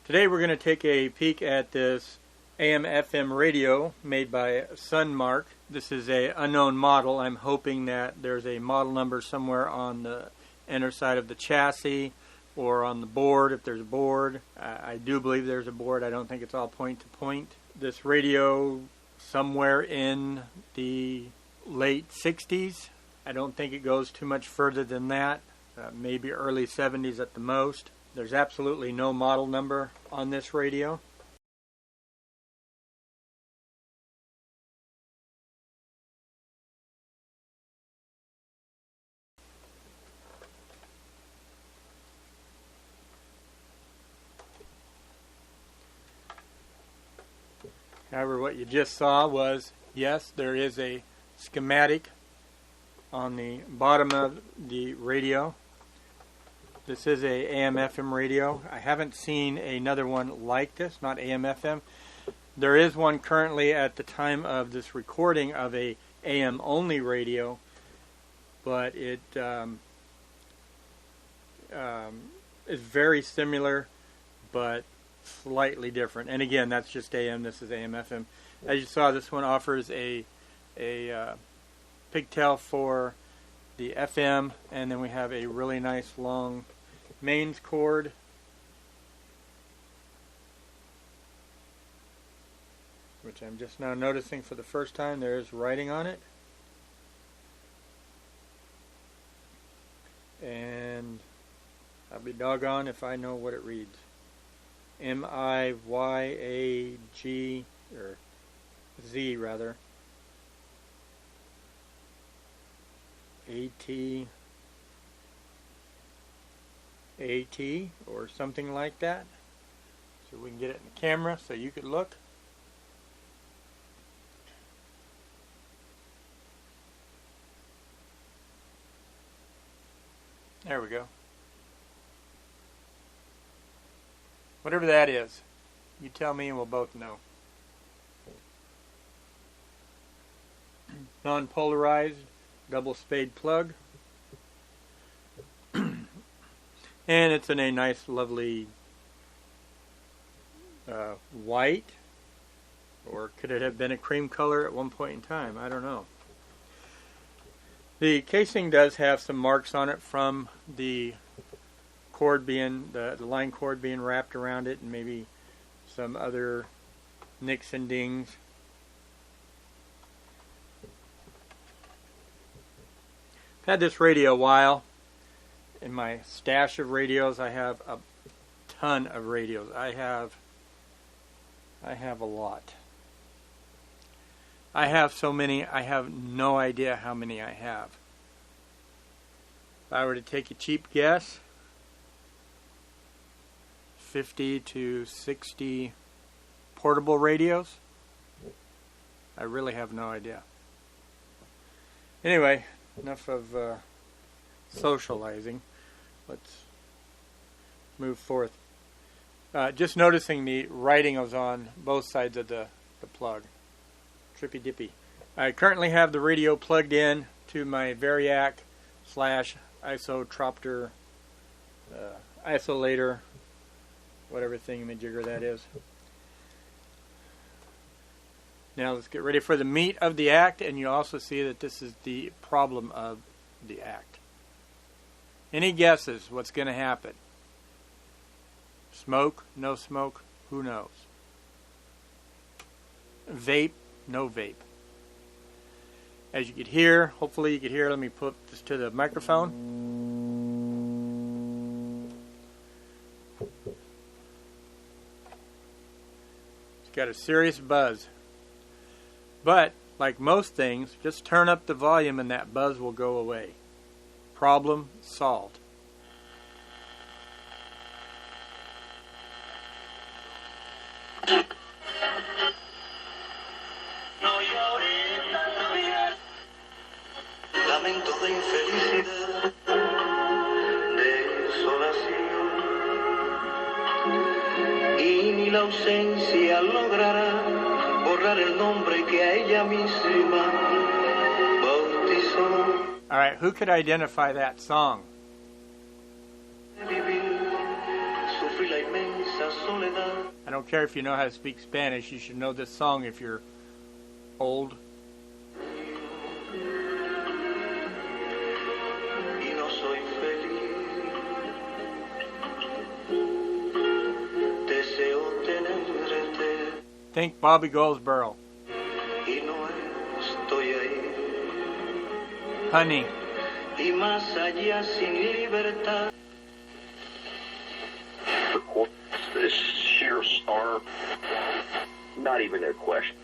Today we're going to take a peek at this AM/FM radio made by Sunmark. This is an unknown model. I'm hoping that there's a model number somewhere on the inner side of the chassis or on the board if there's a board. I do believe there's a board. I don't think it's all point to point. This radio somewhere in the late 60s. I don't think it goes too much further than that. Maybe early 70s at the most. There's absolutely no model number on this radio. However, what you just saw was, yes, there is a schematic on the bottom of the radio. This is a AM/FM radio. I haven't seen another one like this, not AM/FM. There is one currently at the time of this recording of a AM-only radio, but it is very similar, but slightly different. And again, that's just AM. This is AM/FM. As you saw, this one offers a pigtail for the FM, and then we have a really nice long mains cord. Which I'm just now noticing for the first time there is writing on it. And I'll be doggone if I know what it reads. M-I-Y-A-G, or Z rather. A-T, or something like that. So we can get it in the camera so you could look. There we go. Whatever that is, you tell me and we'll both know. Non-polarized, double spade plug. And it's in a nice, lovely white. Or could it have been a cream color at one point in time? I don't know. The casing does have some marks on it from the cord being, the line cord being wrapped around it, and maybe some other nicks and dings. I've had this radio a while. In my stash of radios, I have a ton of radios. I have a lot. I have so many, I have no idea how many I have. If I were to take a cheap guess, 50 to 60 portable radios. I really have no idea. Anyway, enough of socializing. Let's move forth. Just noticing the writing was on both sides of the plug. Trippy dippy. I currently have the radio plugged in to my Variac / isotropter isolator, whatever thingamajigger that is. Now let's get ready for the meat of the act, and you also see that this is the problem of the act. Any guesses what's going to happen? Smoke? No smoke? Who knows? Vape? No vape. As you could hear, hopefully you could hear, let me put this to the microphone. It's got a serious buzz. But, like most things, just turn up the volume and that buzz will go away. Problem solved. Lamento de infelicidad, desolación, y ni la ausencia logrará borrar el nombre que a ella misma bautizó. All right, who could identify that song? Vivir, sufrí la inmensa soledad. I don't care if you know how to speak Spanish, you should know this song if you're old. Y no soy feliz. Deseo tenerte. Think Bobby Goldsboro. Y no estoy ahí. Honey. Y más allá sin libertad. This sheer star, not even a question.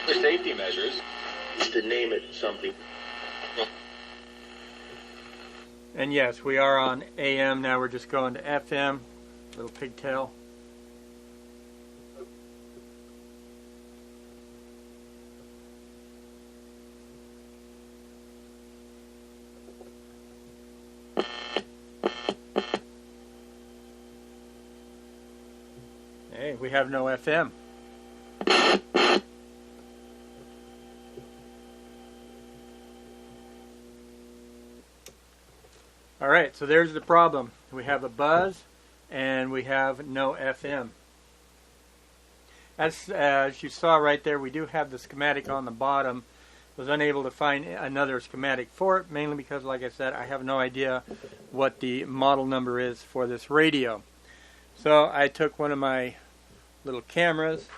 The safety measures. To name it something. And yes, we are on AM now. We're just going to FM. Little pigtail. Hey, we have no FM. Alright, so there's the problem. We have a buzz and we have no FM. As you saw right there, we do have the schematic on the bottom. Was unable to find another schematic for it, mainly because, like I said, I have no idea what the model number is for this radio. So I took one of my little cameras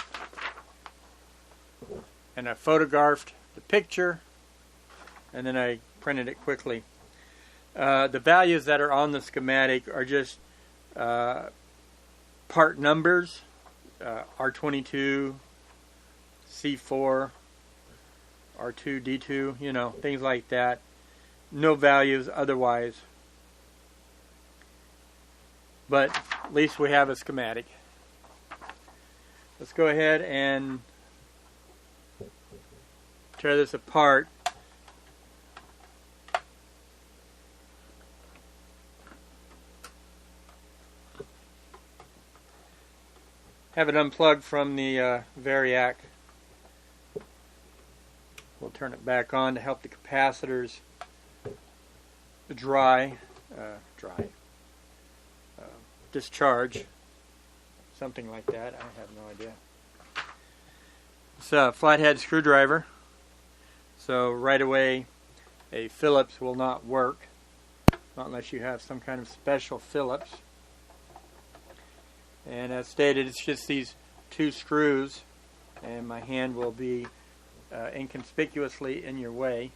and I photographed the picture and then I printed it quickly. The values that are on the schematic are just part numbers, R22, C4, R2, D2, you know, things like that. No values otherwise. But at least we have a schematic. Let's go ahead and tear this apart. Have it unplugged from the variac. We'll turn it back on to help the capacitors discharge. Something like that. I have no idea. It's a flathead screwdriver. So right away a Phillips will not work. Not unless you have some kind of special Phillips. And as stated, it's just these two screws, and my hand will be inconspicuously in your way.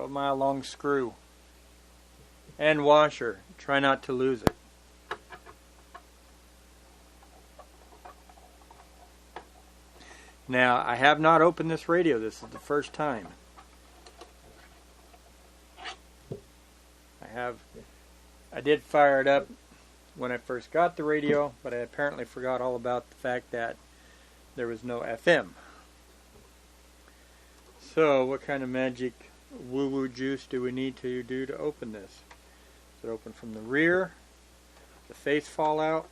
Mile long screw and washer. Try not to lose it. Now, I have not opened this radio. This is the first time. I did fire it up when I first got the radio, but I apparently forgot all about the fact that there was no FM. So, what kind of magic woo-woo juice do we need to do to open this? Is it open from the rear? The face fall out?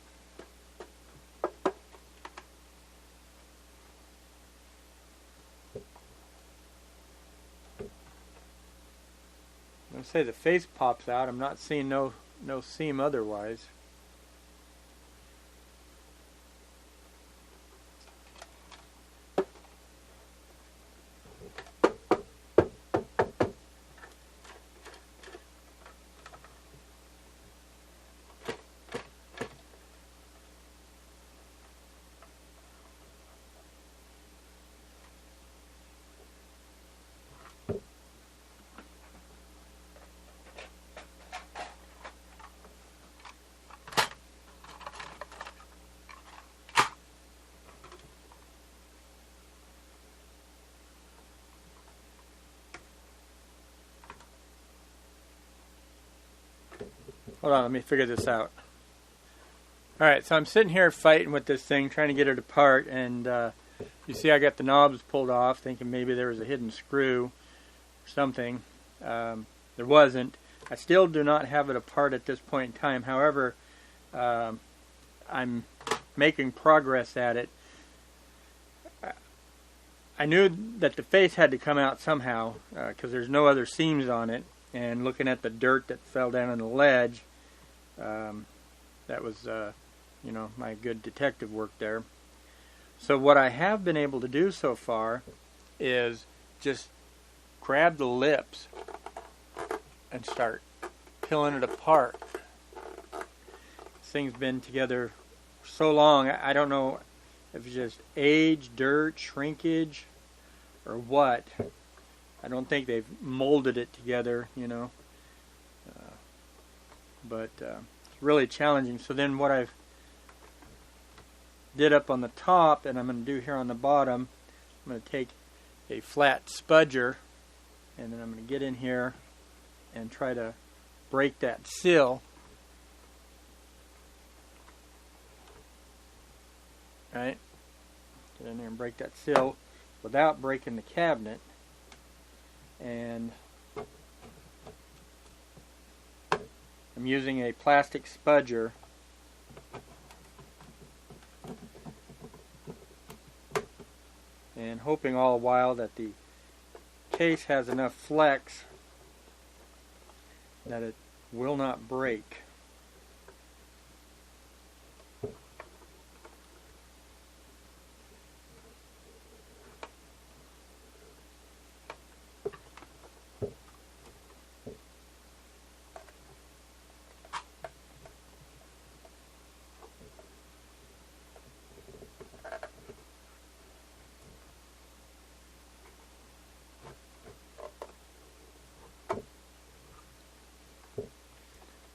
I'm going to say the face pops out. I'm not seeing no seam otherwise. Hold on, let me figure this out. Alright, so I'm sitting here fighting with this thing, trying to get it apart, and You see I got the knobs pulled off, thinking maybe there was a hidden screw or something. There wasn't. I still do not have it apart at this point in time. However, I'm making progress at it. I knew that the face had to come out somehow because there's no other seams on it. And looking at the dirt that fell down on the ledge, that was, my good detective work there. So what I have been able to do so far is just grab the lips and start peeling it apart. This thing's been together so long, I don't know if it's just age, dirt, shrinkage, or what. I don't think they've molded it together, but it's really challenging. So then what I've did up on the top, and I'm going to do here on the bottom, I'm going to take a flat spudger, and then I'm going to get in here and try to break that seal. Right? Get in there and break that seal without breaking the cabinet. And I'm using a plastic spudger. And hoping all the while that the case has enough flex that it will not break.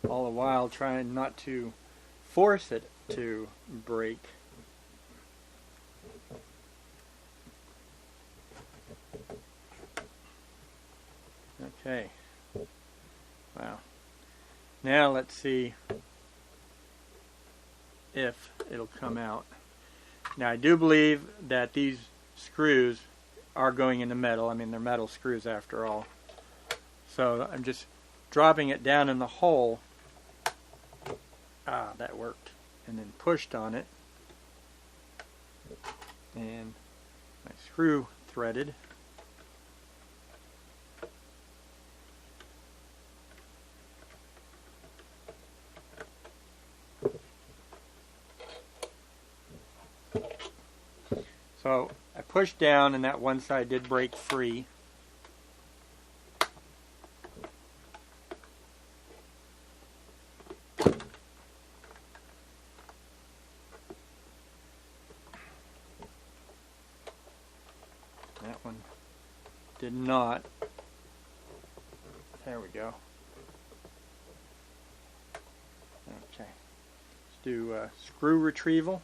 All the while trying not to force it to break. Okay. Wow. Now let's see if it'll come out. Now I do believe that these screws are going into metal. I mean, they're metal screws after all. So I'm just dropping it down in the hole. Ah, that worked. And then pushed on it. And my screw threaded. So I pushed down and that one side did break free. That one did not. There we go. Okay. Let's do screw retrieval.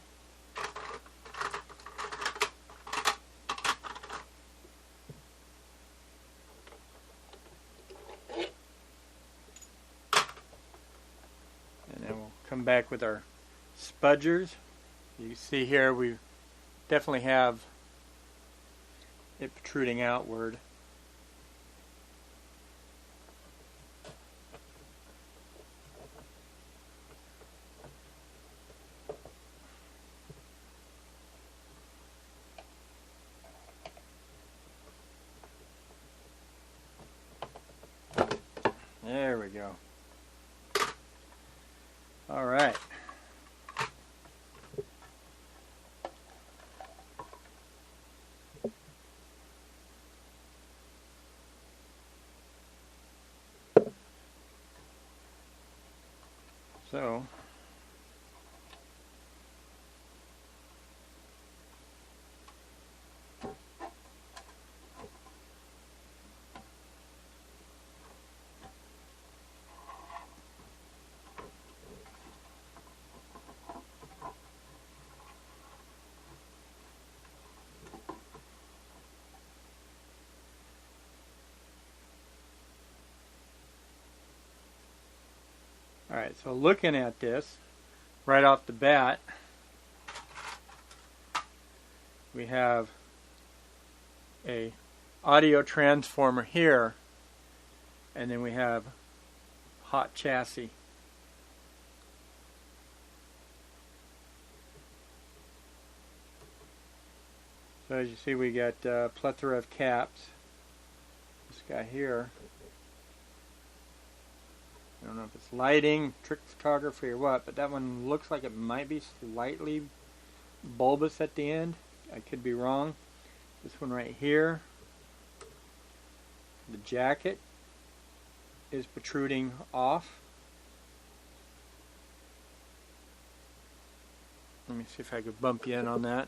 And then we'll come back with our spudgers. You can see here we definitely have it protruding outward. There we go. All right. So, alright, so looking at this right off the bat, we have a audio transformer here, and then we have hot chassis. So as you see, we got a plethora of caps. This guy here, I don't know if it's lighting, trick photography, or what, but that one looks like it might be slightly bulbous at the end. I could be wrong. This one right here, the jacket is protruding off. Let me see if I could bump you in on that.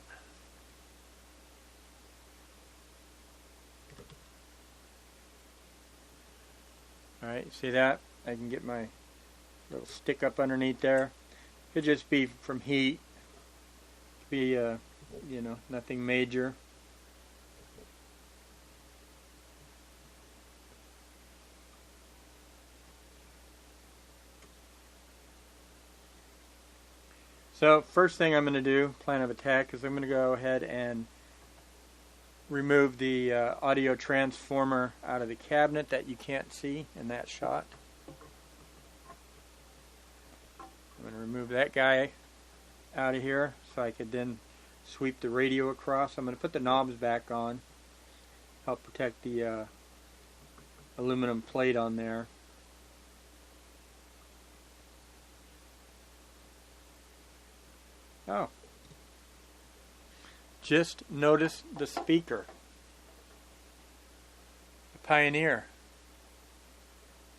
Alright, see that? I can get my little stick up underneath there. Could just be from heat. Could be, you know, nothing major. So first thing I'm going to do, plan of attack, is I'm going to go ahead and remove the audio transformer out of the cabinet that you can't see in that shot. I'm going to remove that guy out of here so I could then sweep the radio across. I'm going to put the knobs back on, help protect the aluminum plate on there. Oh. Just notice the speaker. The Pioneer.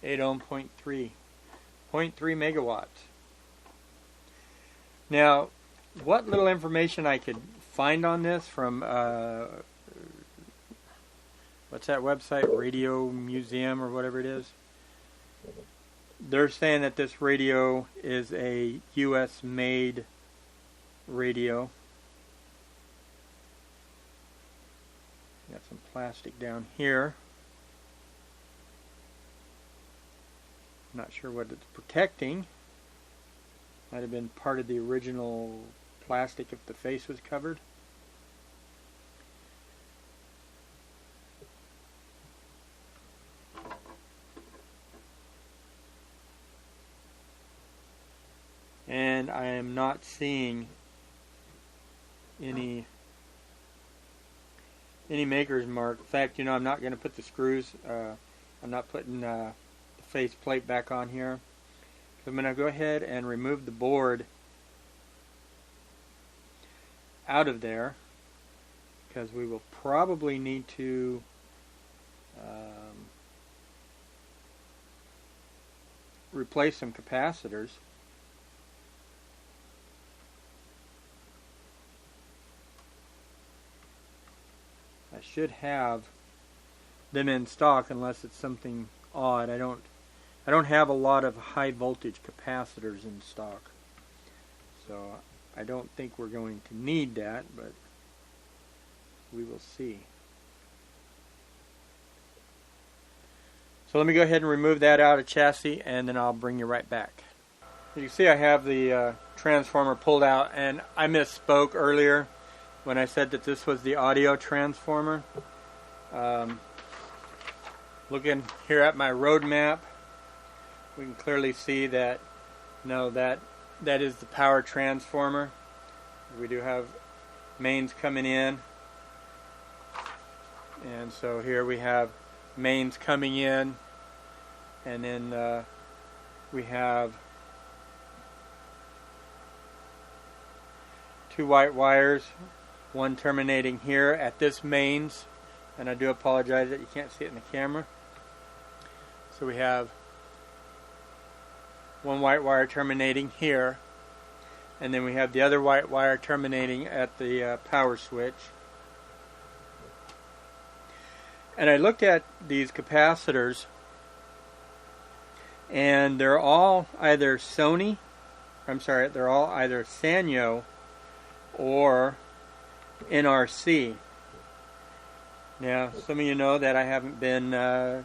8 ohm, 0.3 megawatts. Now, what little information I could find on this from, what's that website? Radio Museum or whatever it is. They're saying that this radio is a US made radio. Got some plastic down here. Not sure what it's protecting. Might have been part of the original plastic if the face was covered. And I am not seeing any maker's mark. In fact, you know, I'm not going to put the screws, I'm not putting the face plate back on here. So I'm going to go ahead and remove the board out of there, because we will probably need to replace some capacitors. I should have them in stock unless it's something odd. I don't have a lot of high voltage capacitors in stock, so I don't think we're going to need that, but we will see. So let me go ahead and remove that out of chassis, and then I'll bring you right back. You can see I have the transformer pulled out, and I misspoke earlier when I said that this was the audio transformer. Looking here at my road map, we can clearly see that that is the power transformer. We do have mains coming in, and so here we have mains coming in, and then we have two white wires, one terminating here at this mains, and I do apologize that you can't see it in the camera. So we have one white wire terminating here, and then we have the other white wire terminating at the power switch. And I looked at these capacitors, and they're all either Sanyo or NRC. Now, some of you know that I haven't been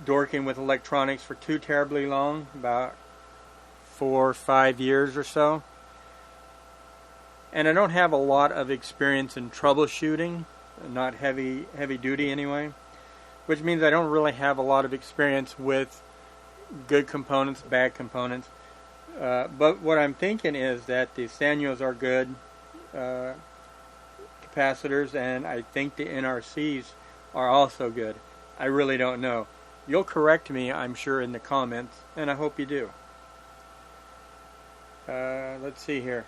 dorking with electronics for too terribly long, about 4 or 5 years or so. And I don't have a lot of experience in troubleshooting not heavy duty anyway, which means I don't really have a lot of experience with good components, bad components. But what I'm thinking is that the Sanyos are good capacitors, and I think the NRCs are also good. I really don't know. You'll correct me, I'm sure, in the comments, and I hope you do. Let's see here.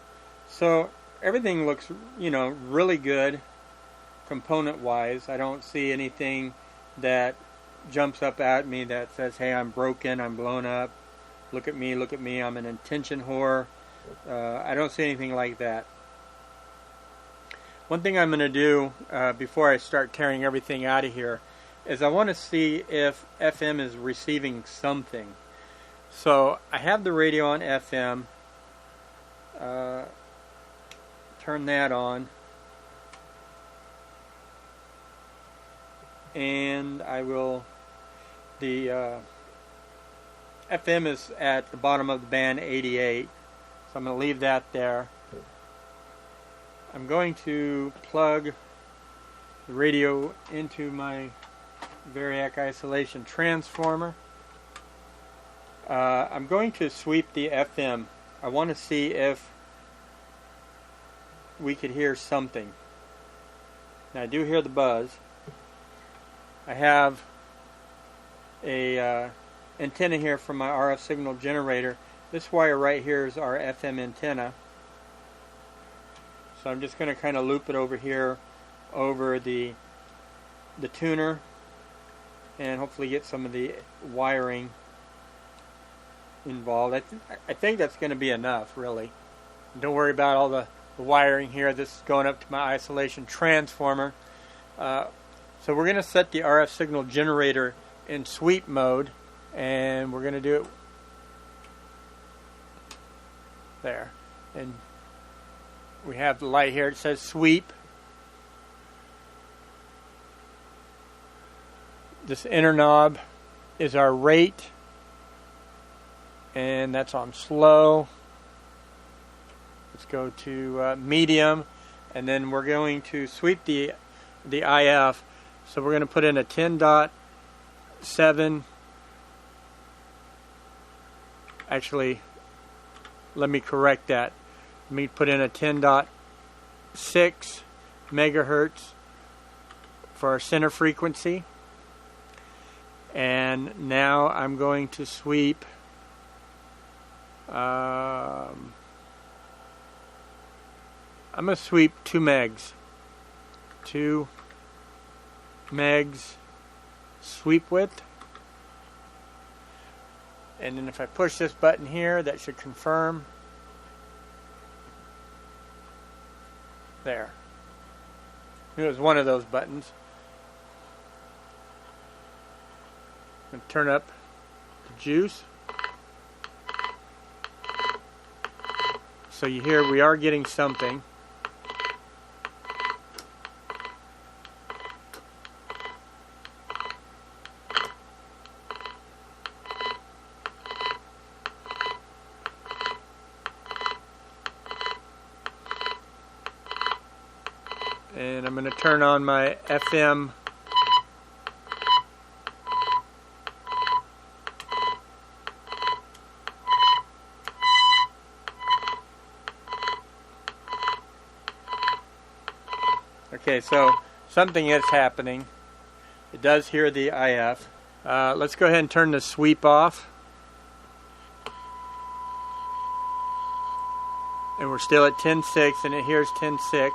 So everything looks, really good component-wise. I don't see anything that jumps up at me that says, hey, I'm broken, I'm blown up, look at me, I'm an intention whore. I don't see anything like that. One thing I'm going to do before I start tearing everything out of here is I want to see if FM is receiving something. So I have the radio on FM. Turn that on. And I will, the FM is at the bottom of the band, 88. So I'm going to leave that there. I'm going to plug the radio into my Variac isolation transformer. I'm going to sweep the FM. I want to see if we could hear something. Now I do hear the buzz. I have a antenna here from my RF signal generator. This wire right here is our FM antenna. So I'm just going to kind of loop it over here over the tuner and hopefully get some of the wiring involved. I think that's going to be enough, really. Don't worry about all the wiring here. This is going up to my isolation transformer. So we're going to set the RF signal generator in sweep mode, and we're going to do it there. And we have the light here. It says sweep. This inner knob is our rate, and that's on slow. Let's go to medium, and then we're going to sweep the IF. So we're going to put in a 10.7. Actually, let me correct that. Let me put in a 10.6 megahertz for our center frequency. And now I'm going to sweep I'm going to sweep 2 megs. 2 megs sweep width. And then if I push this button here, that should confirm. There. It was one of those buttons. I'm going to turn up the juice. So you hear we are getting something. And I'm going to turn on my FM. Okay, so something is happening. It does hear the IF. Let's go ahead and turn the sweep off. And we're still at 10.6, and it hears 10.6.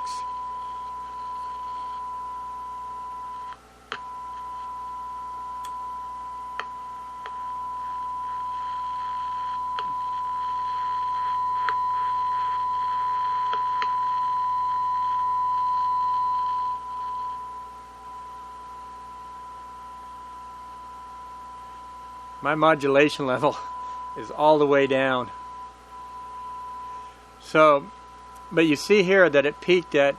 My modulation level is all the way down. So, but you see here that it peaked at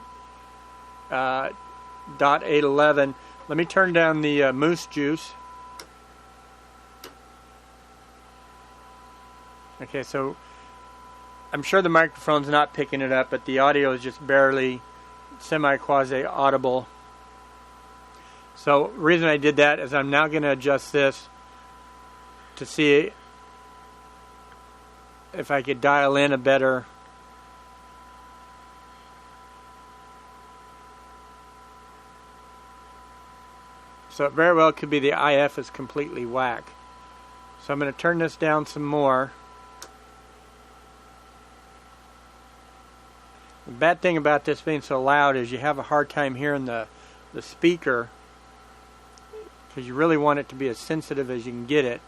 .811. Let me turn down the moose juice. Okay, so I'm sure the microphone's not picking it up, but the audio is just barely semi-quasi audible. So the reason I did that is I'm now going to adjust this to see if I could dial in a better so it very well could be the IF is completely whack. So I'm going to turn this down some more. The bad thing about this being so loud is you have a hard time hearing the speaker, because you really want it to be as sensitive as you can get it.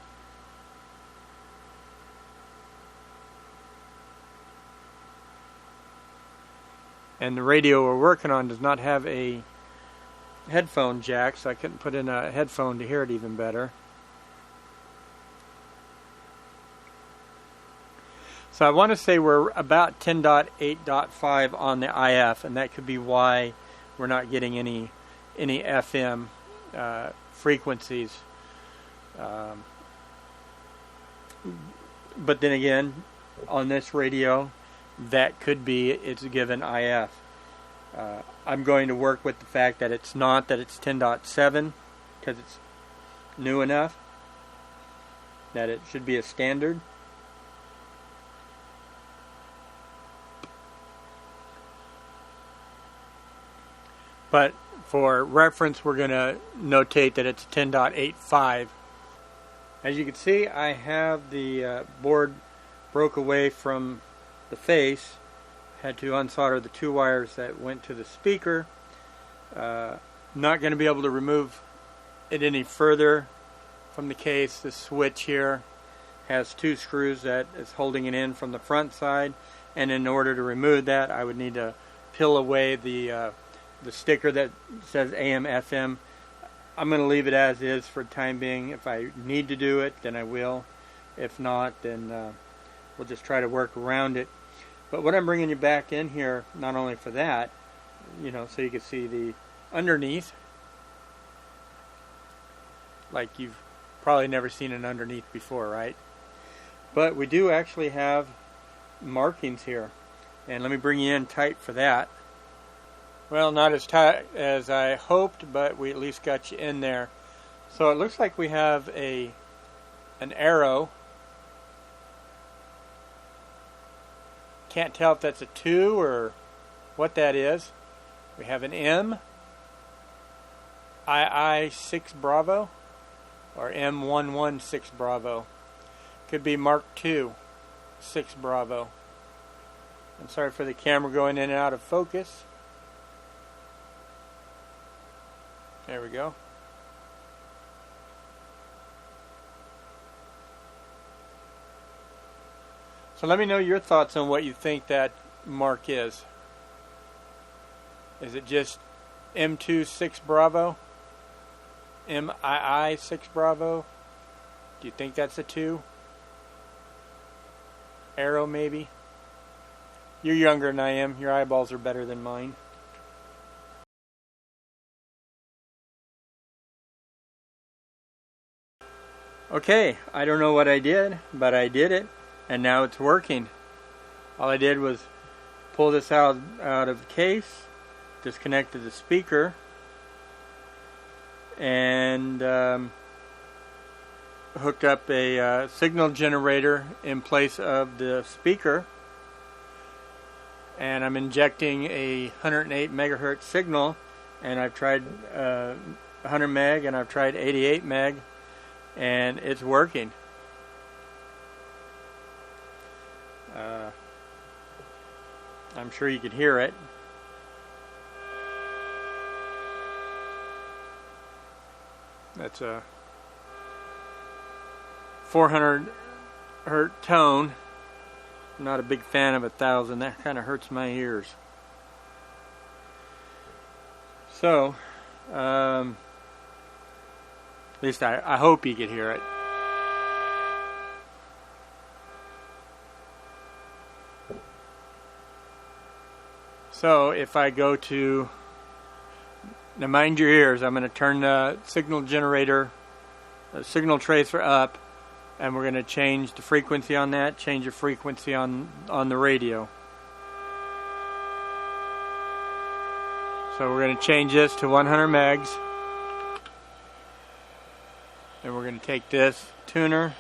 And the radio we're working on does not have a headphone jack, so I couldn't put in a headphone to hear it even better. So I want to say we're about 10.8.5 on the IF, and that could be why we're not getting any FM frequencies. But then again, on this radio, that could be it's given IF. I'm going to work with the fact that it's not, that it's 10.7, because it's new enough that it should be a standard. But for reference, we're going to notate that it's 10.85. As you can see, I have the board broke away from the face. Had to unsolder the two wires that went to the speaker. Not going to be able to remove it any further from the case. This switch here has two screws that is holding it in from the front side, and in order to remove that, I would need to peel away the sticker that says AM FM. I'm going to leave it as is for the time being. If I need to do it, then I will. If not, then we'll just try to work around it. But what I'm bringing you back in here, not only for that, so you can see the underneath, like you've probably never seen an underneath before, right? But we do actually have markings here, and let me bring you in tight for that. Well, not as tight as I hoped, but we at least got you in there. So it looks like we have an arrow. Can't tell if that's a 2 or what that is. We have an M, II 6 Bravo, or M116 Bravo. Could be Mark II 6 Bravo. I'm sorry for the camera going in and out of focus. There we go. So let me know your thoughts on what you think that mark is. Is it just M2 6 Bravo? MII 6 Bravo? Do you think that's a 2? Arrow maybe? You're younger than I am. Your eyeballs are better than mine. Okay, I don't know what I did, but I did it, and now it's working. All I did was pull this out of the case, disconnected the speaker, and hooked up a signal generator in place of the speaker. And I'm injecting a 108 megahertz signal, and I've tried 100 meg and I've tried 88 meg. And it's working. I'm sure you could hear it. That's a 400 hertz tone. I'm not a big fan of 1,000. That kind of hurts my ears. So, at least I hope you could hear it. So if I go to, now mind your ears, I'm going to turn the signal generator, the signal tracer up, and we're going to change the frequency on that, change the frequency on the radio. So we're going to change this to 100 megs. And we're going to take this tuner.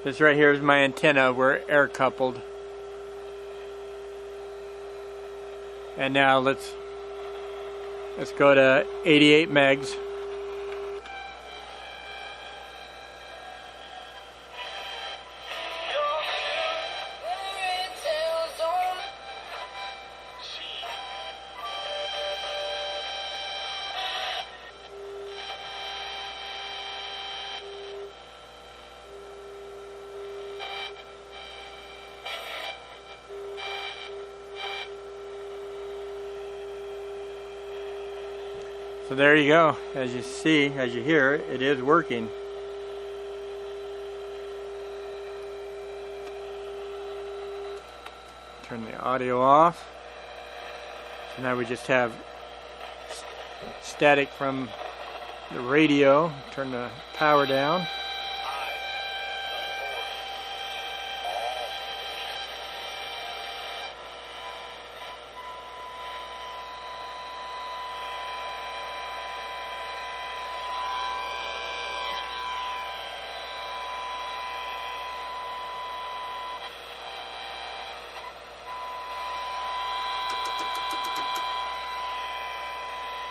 This right here is my antenna. We're air coupled. And now let's go to 88 megs. So there you go. As you see, as you hear, it is working. Turn the audio off. So now we just have static from the radio. Turn the power down.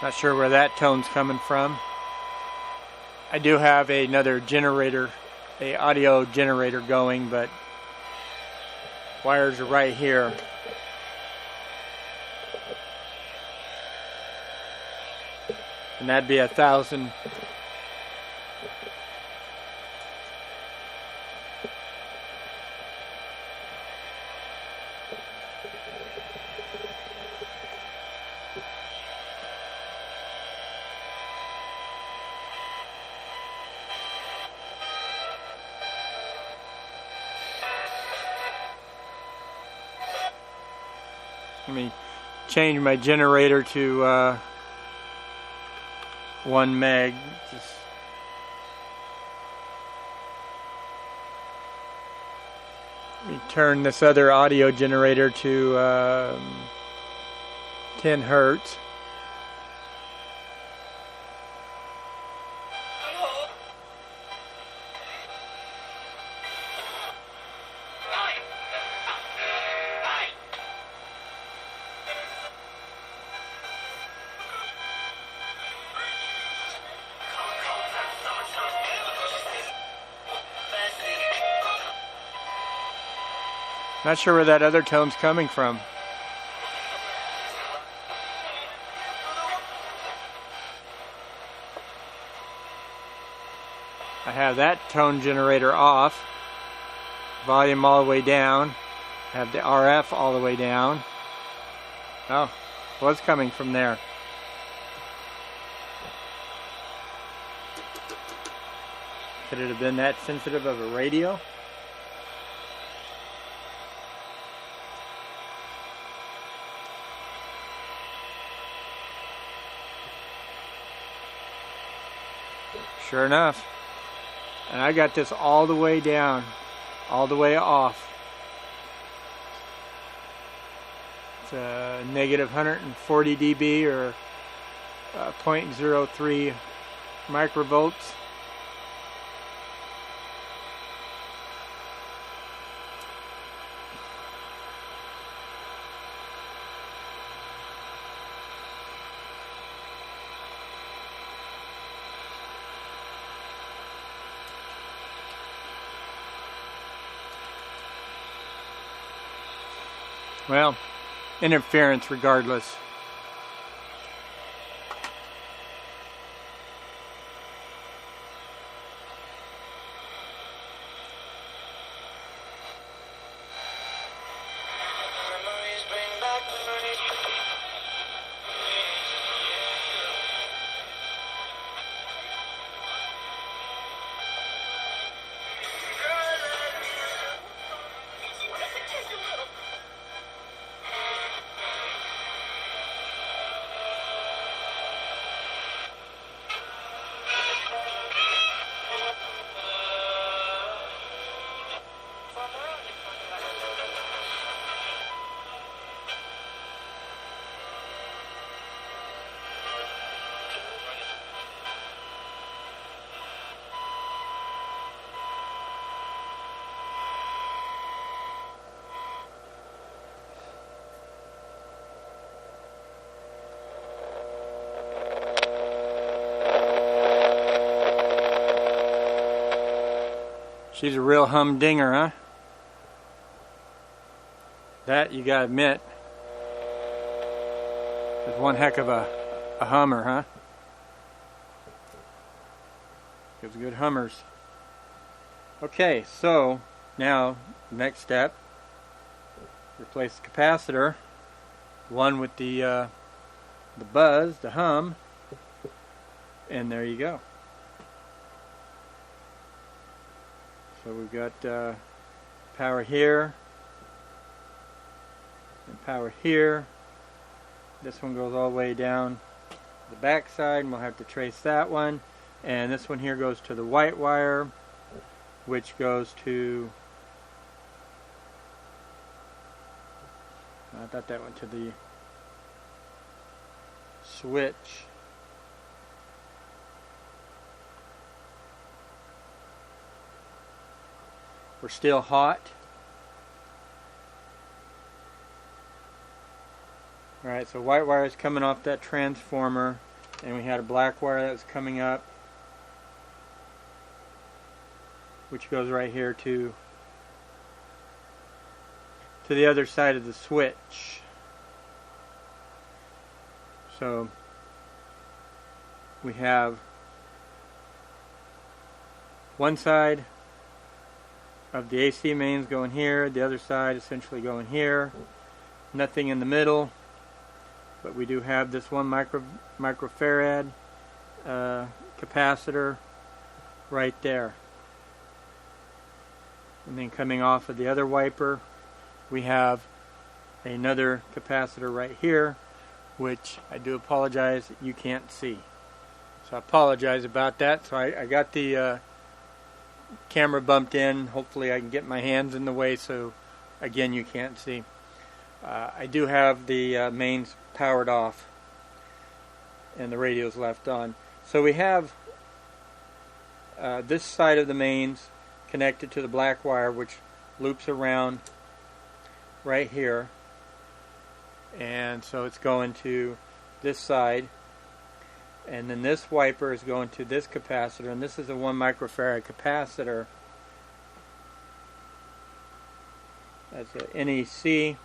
Not sure where that tone's coming from. I do have another generator, a audio generator going, but wires are right here. And that'd be 1,000. Let me change my generator to 1 meg. Let me turn this other audio generator to 10 hertz. Not sure where that other tone's coming from. I have that tone generator off, volume all the way down, I have the RF all the way down. Oh, was coming from there. Could it have been that sensitive of a radio? Sure enough. And I got this all the way down, all the way off. It's a negative 140 dB or 0.03 microvolts. Well, interference regardless. She's a real humdinger, huh? That, you gotta admit, is one heck of a hummer, huh? Gives good hummers. Okay, so now next step, replace the capacitor, one with the buzz, the hum, and there you go. So we've got power here and power here. This one goes all the way down the back side, and we'll have to trace that one. And this one here goes to the white wire, which goes to, I thought that went to the switch. We're still hot. Alright, so white wire is coming off that transformer, and we had a black wire that was coming up, which goes right here to the other side of the switch. So we have one side of the AC mains going here, the other side essentially going here. Nothing in the middle, but we do have this one microfarad capacitor right there. And then coming off of the other wiper, we have another capacitor right here, which I do apologize you can't see. So I apologize about that. So I got the camera bumped in. Hopefully I can get my hands in the way so again you can't see. I do have the mains powered off and the radios left on. So we have this side of the mains connected to the black wire, which loops around right here, and so it's going to this side, and then this wiper is going to this capacitor, and this is a 1 microfarad capacitor. That's a NEC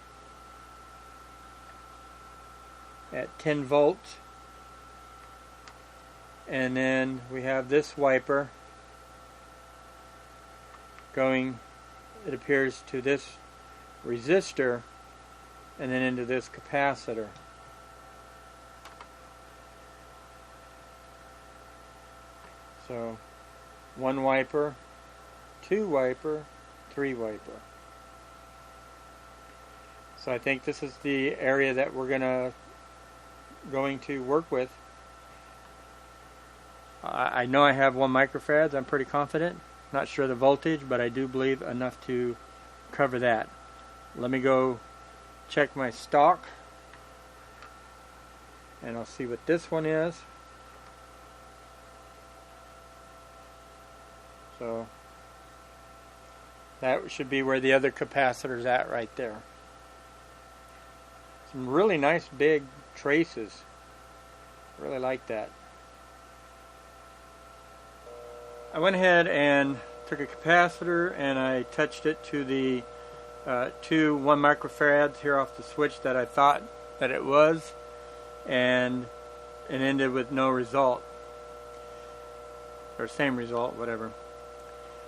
at 10 volts, and then we have this wiper going, it appears, to this resistor and then into this capacitor. So 1 wiper, 2 wiper, 3 wiper. So I think this is the area that we're going to work with. I know I have 1 microfarads, I'm pretty confident. Not sure the voltage, but I do believe enough to cover that. Let me go check my stock, and I'll see what this one is. So that should be where the other capacitor's at right there. Some really nice big traces. Really like that. I went ahead and took a capacitor and I touched it to the 2 1 microfarads here off the switch that I thought that it was, and it ended with no result, or same result, whatever.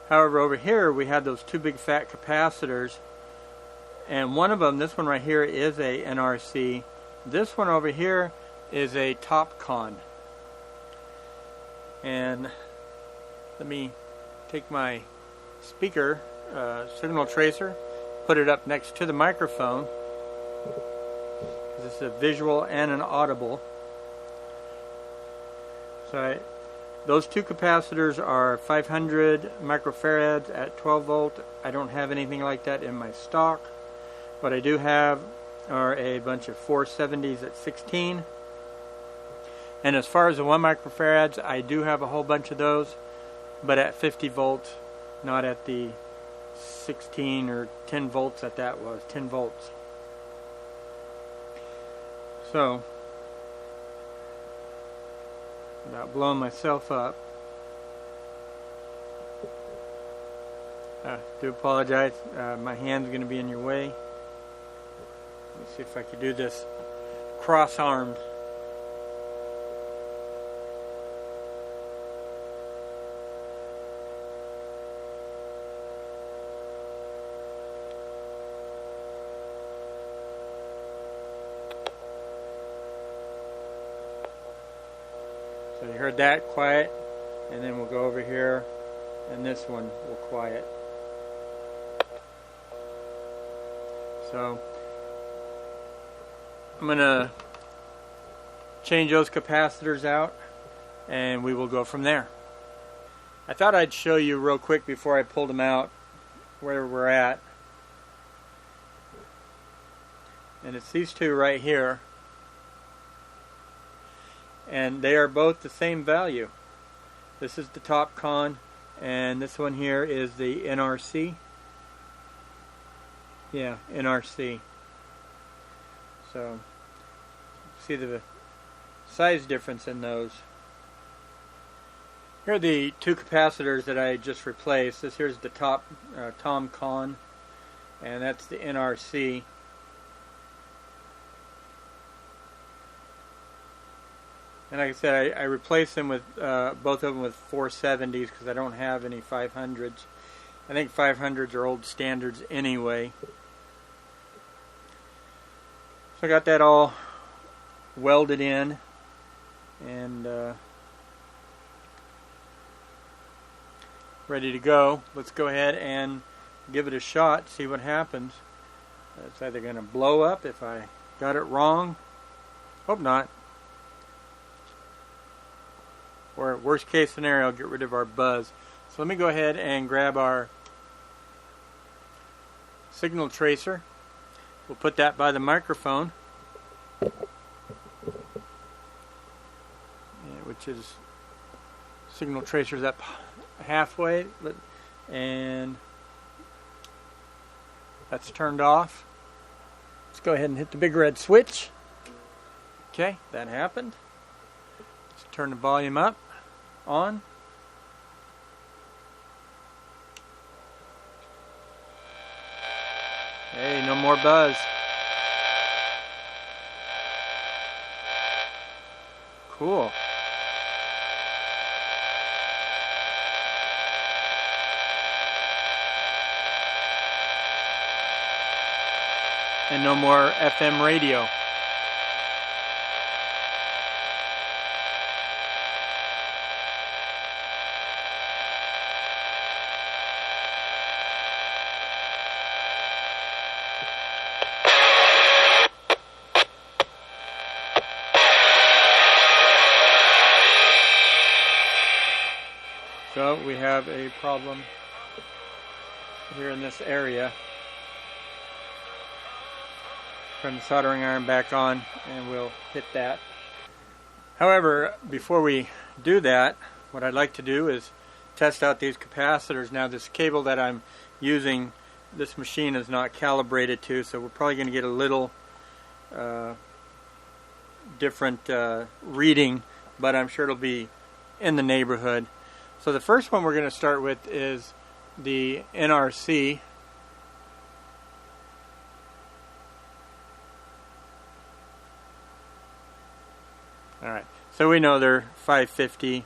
However, over here we had those 2 big fat capacitors, and one of them, this one right here, is a NRC. This one over here is a TopCon. And let me take my speaker signal tracer, put it up next to the microphone, because it's a visual and an audible. So those 2 capacitors are 500 microfarads at 12 volt. I don't have anything like that in my stock. What I do have are a bunch of 470s at 16. And as far as the 1 microfarads, I do have a whole bunch of those, but at 50 volts, not at the 16 or 10 volts that was, 10 volts. So, without blowing myself up, Do apologize. My hand's going to be in your way. Let's see if I can do this cross-armed. So you heard that quiet, and then we'll go over here, and this one will quiet. So I'm going to change those capacitors out, and we will go from there. I thought I'd show you real quick before I pulled them out where we're at. And it's these two right here. And they are both the same value. This is the top con, and this one here is the NRC. Yeah, NRC. So, see the size difference in those. Here are the two capacitors that I just replaced. This here's the top Tom Con, and that's the NRC. And like I said, I replaced them with both of them with 470s because I don't have any 500s. I think 500s are old standards anyway. So I got that all welded in, and ready to go. Let's go ahead and give it a shot, see what happens. It's either going to blow up if I got it wrong. Hope not. Or worst case scenario, get rid of our buzz. So let me go ahead and grab our signal tracer. We'll put that by the microphone, which is signal tracer's up halfway, and that's turned off. Let's go ahead and hit the big red switch. Okay, that happened. Let's turn the volume up, on. Hey, no more buzz. Cool. And no more FM radio. So we have a problem here in this area. Turn the soldering iron back on and we'll hit that. However, before we do that, what I'd like to do is test out these capacitors. Now this cable that I'm using, this machine is not calibrated to, so we're probably going to get a little different reading, but I'm sure it'll be in the neighborhood. So the first one we're going to start with is the NRC. Alright, so we know they're 550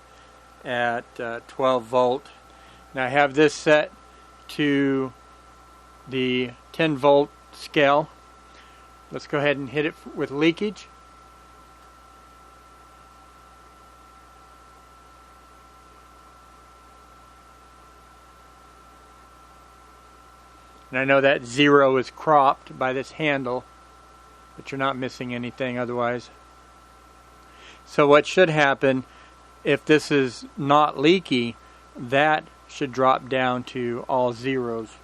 at 12 volt. Now I have this set to the 10 volt scale. Let's go ahead and hit it with leakage. And I know that 0 is cropped by this handle, but you're not missing anything otherwise. So what should happen, if this is not leaky, that should drop down to all zeros.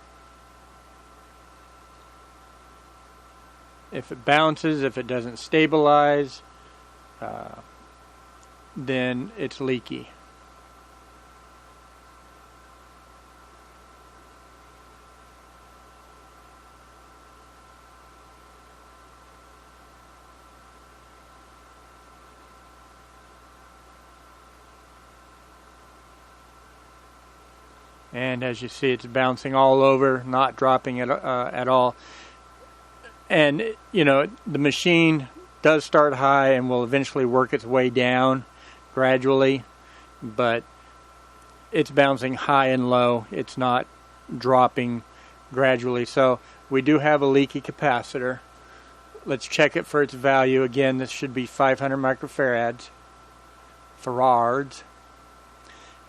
If it bounces, if it doesn't stabilize, then it's leaky. And as you see, it's bouncing all over, not dropping it at all. And, you know, the machine does start high and will eventually work its way down gradually, but it's bouncing high and low. It's not dropping gradually. So we do have a leaky capacitor. Let's check it for its value. Again, this should be 500 microfarads, farads,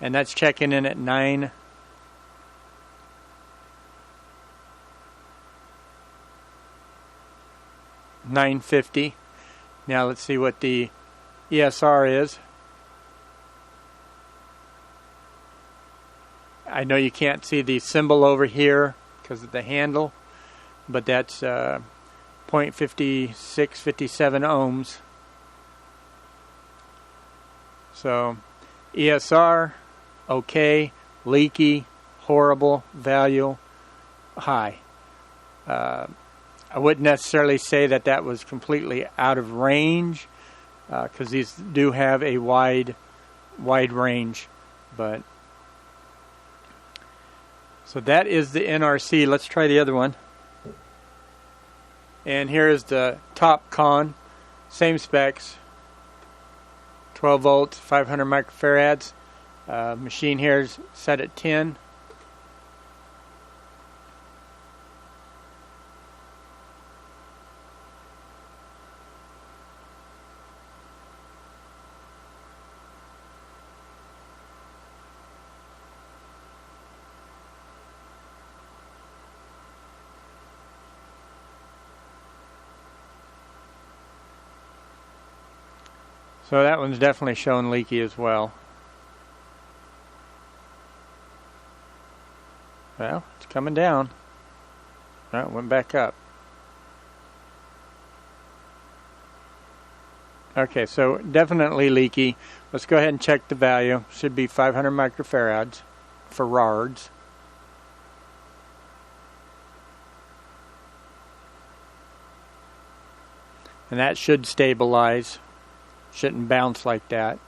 and that's checking in at 950. Now let's see what the ESR is. I know you can't see the symbol over here because of the handle, but that's 0.5657 ohms. So ESR, okay, leaky, horrible, value, high. I wouldn't necessarily say that that was completely out of range, because these do have a wide range. But so that is the NRC. Let's try the other one. And here is the top con, same specs, 12 volts, 500 microfarads. Machine here is set at 10. So that one's definitely showing leaky as well. Well, it's coming down. Oh, it went back up. Okay, so definitely leaky. Let's go ahead and check the value. Should be 500 microfarads, farads. And that should stabilize. Shouldn't bounce like that.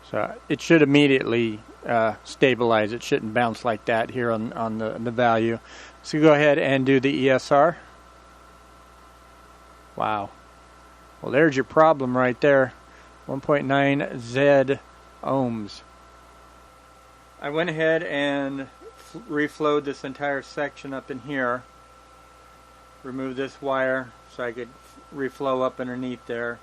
So it should immediately stabilize. It shouldn't bounce like that here on the value. So go ahead and do the ESR. Wow. Well, there's your problem right there. 1.9 Z ohms. I went ahead and reflowed this entire section up in here. Remove this wire so I could reflow up underneath there.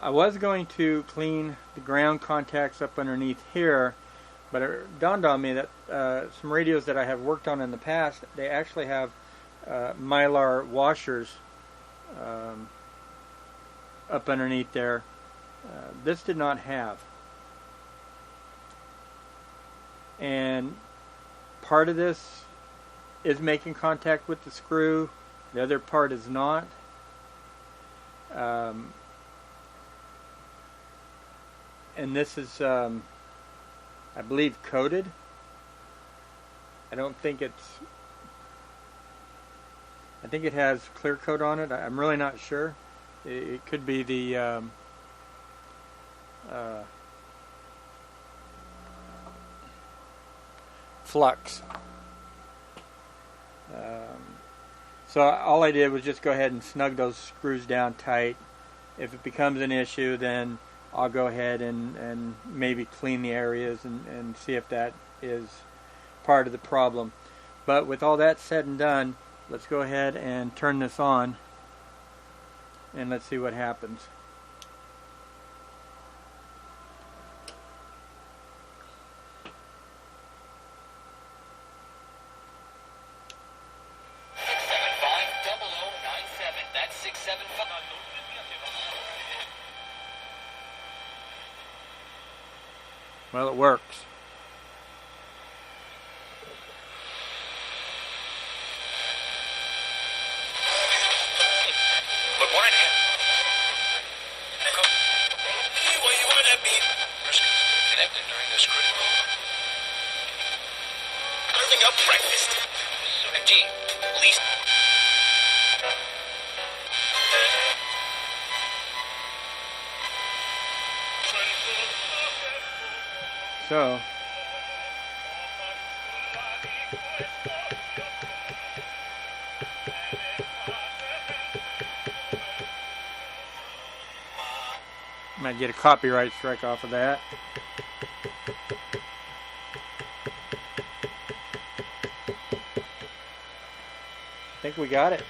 I was going to clean the ground contacts up underneath here, but it dawned on me that some radios that I have worked on in the past, they actually have mylar washers up underneath there. This did not have. And part of this is making contact with the screw, the other part is not. And this is, I believe, coated. I don't think it's, I think it has clear coat on it. I'm really not sure. It could be the flux. So all I did was just go ahead and snug those screws down tight. If it becomes an issue, then I'll go ahead and maybe clean the areas and see if that is part of the problem. But with all that said and done, let's go ahead and turn this on and let's see what happens. Well, it works. But why not? Well, you want to be connected during this critical. Building up breakfast. And G, least. so. Might get a copyright strike off of that. I think we got it.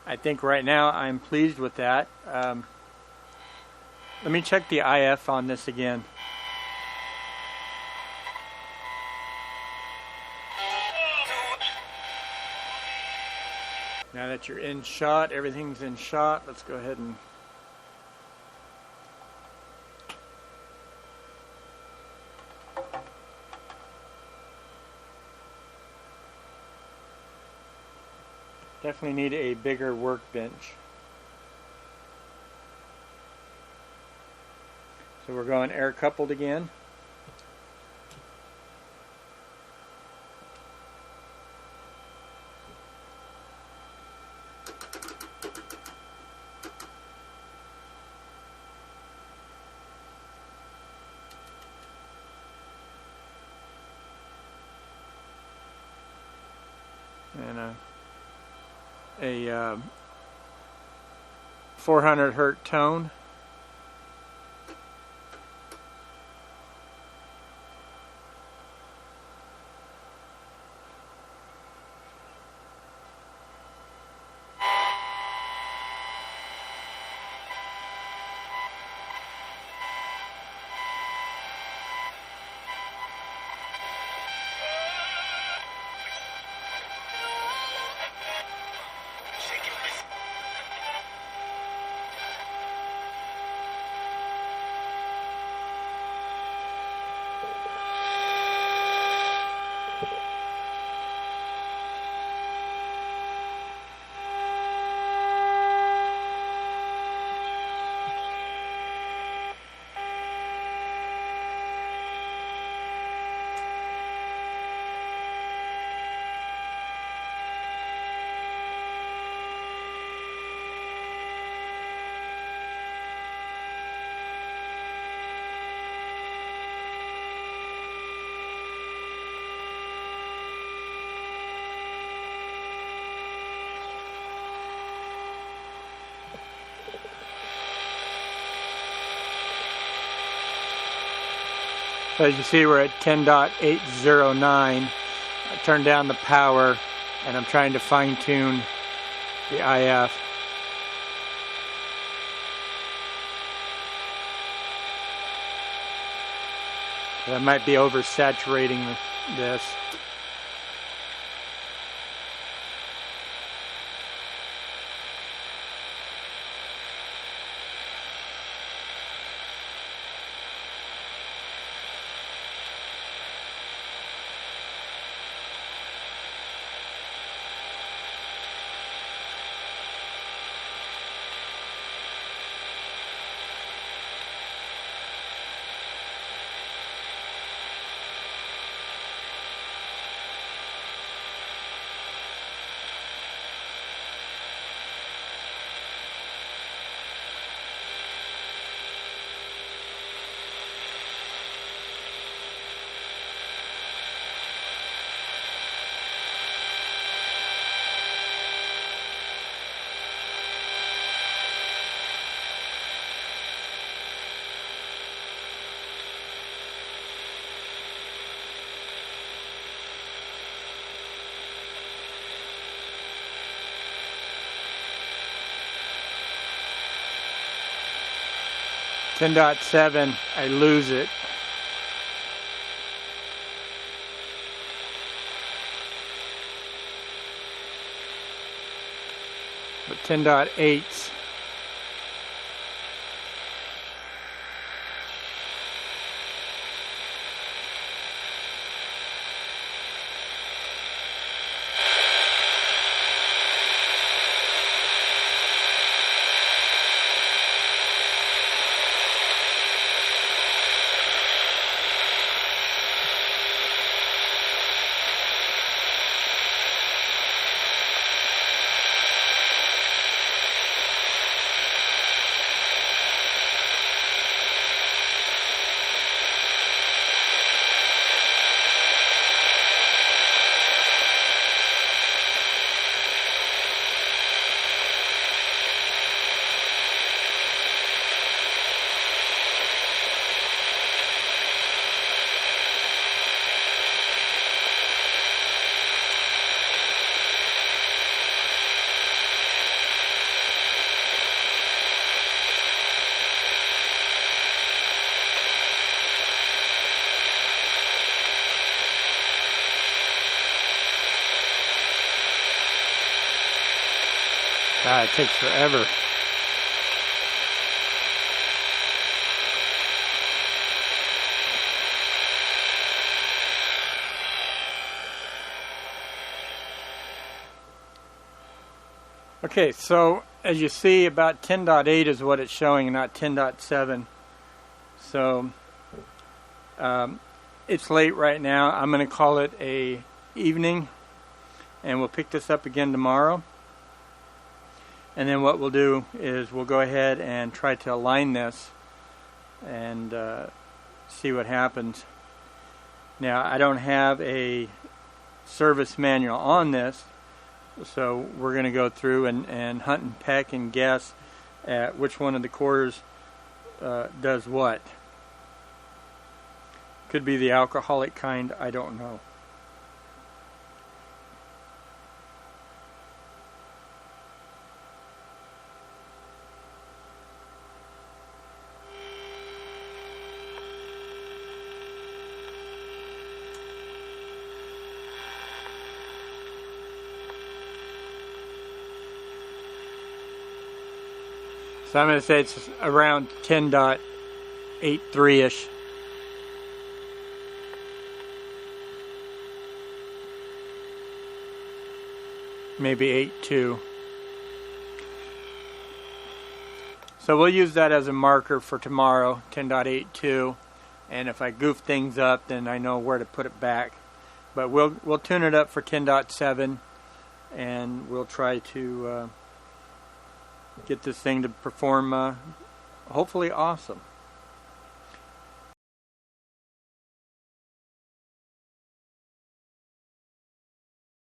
I think right now I'm pleased with that. Let me check the IF on this again. Now that you're in shot, everything's in shot. Let's go ahead and definitely need a bigger workbench. So we're going air coupled again. And a 400 hertz tone. So as you see, we're at 10.809. I turned down the power and I'm trying to fine tune the IF. I might be oversaturating this. .7, I lose it. But 10.8. It takes forever. Okay, so as you see, about 10.8 is what it's showing, not 10.7. So it's late right now. I'm going to call it a evening, and we'll pick this up again tomorrow. And then what we'll do is we'll go ahead and try to align this and see what happens. Now, I don't have a service manual on this, so we're going to go through and hunt and peck and guess at which one of the cores does what. Could be the alcoholic kind, I don't know. So I'm going to say it's around 10.83-ish. Maybe 8.2. So we'll use that as a marker for tomorrow, 10.82. And if I goof things up, then I know where to put it back. But we'll tune it up for 10.7, and we'll try to get this thing to perform hopefully awesome.